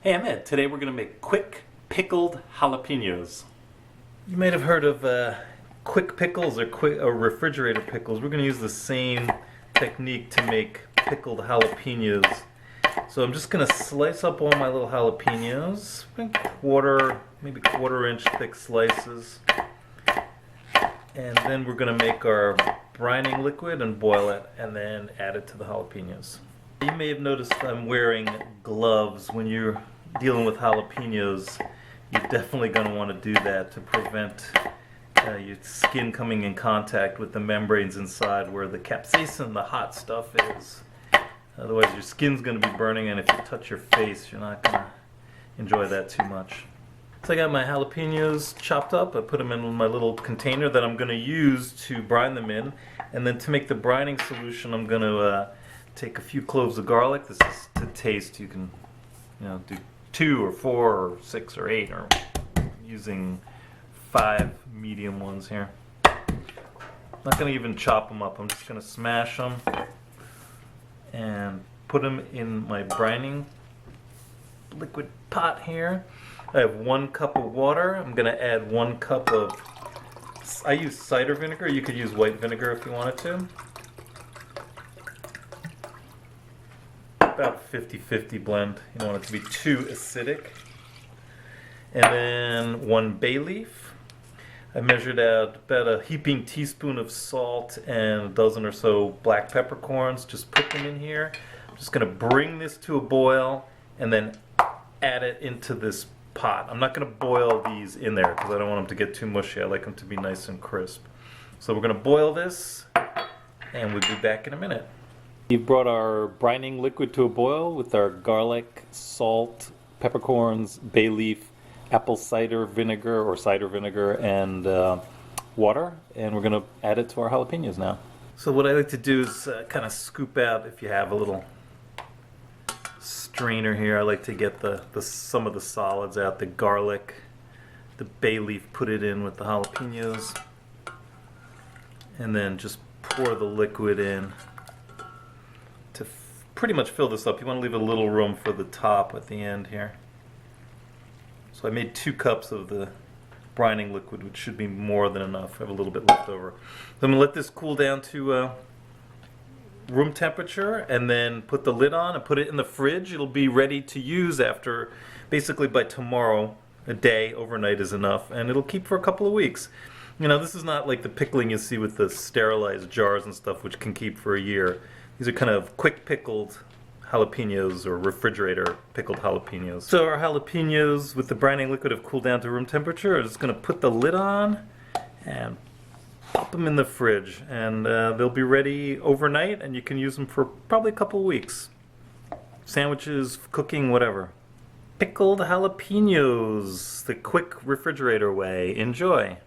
Hey, I'm Ed. Today we're going to make quick pickled jalapenos. You might have heard of quick pickles or refrigerator pickles. We're going to use the same technique to make pickled jalapenos. So I'm just going to slice up all my little jalapenos, maybe quarter-inch thick slices. And then we're going to make our brining liquid and boil it, and then add it to the jalapenos. You may have noticed I'm wearing gloves. When you're dealing with jalapenos, you're definitely going to want to do that to prevent your skin coming in contact with the membranes inside where the capsaicin, the hot stuff, is. Otherwise your skin's going to be burning, and if you touch your face, you're not going to enjoy that too much. So I got my jalapenos chopped up. I put them in my little container that I'm going to use to brine them in. And then to make the brining solution, I'm going to take a few cloves of garlic. This is to taste. You can, do 2 or 4 or 6 or 8, or using 5 medium ones here. I'm not going to even chop them up. I'm just going to smash them and put them in my brining liquid pot here. I have 1 cup of water. I'm going to add 1 cup of, I use cider vinegar. You could use white vinegar if you wanted to. About 50-50 blend. You don't want it to be too acidic. And then 1 bay leaf. I measured out about a heaping teaspoon of salt and a dozen or so black peppercorns. Just put them in here. I'm just going to bring this to a boil and then add it into this pot. I'm not going to boil these in there because I don't want them to get too mushy. I like them to be nice and crisp. So we're going to boil this, and we'll be back in a minute. We've brought our brining liquid to a boil with our garlic, salt, peppercorns, bay leaf, apple cider vinegar and water, and we're going to add it to our jalapenos now. So what I like to do is kind of scoop out, if you have a little strainer here, I like to get some of the solids out, the garlic, the bay leaf, put it in with the jalapenos, and then just pour the liquid in to pretty much fill this up. You want to leave a little room for the top at the end here. So I made 2 cups of the brining liquid, which should be more than enough. I have a little bit left over. So I'm going to let this cool down to room temperature, and then put the lid on and put it in the fridge. It'll be ready to use after, basically by tomorrow. A day overnight is enough, and it'll keep for a couple of weeks. This is not like the pickling you see with the sterilized jars and stuff, which can keep for a year. These are kind of quick pickled jalapenos, or refrigerator pickled jalapenos. So our jalapenos with the brining liquid have cooled down to room temperature. I'm just going to put the lid on and pop them in the fridge, and they'll be ready overnight, and you can use them for probably a couple of weeks. Sandwiches, cooking, whatever. Pickled jalapenos, the quick refrigerator way. Enjoy.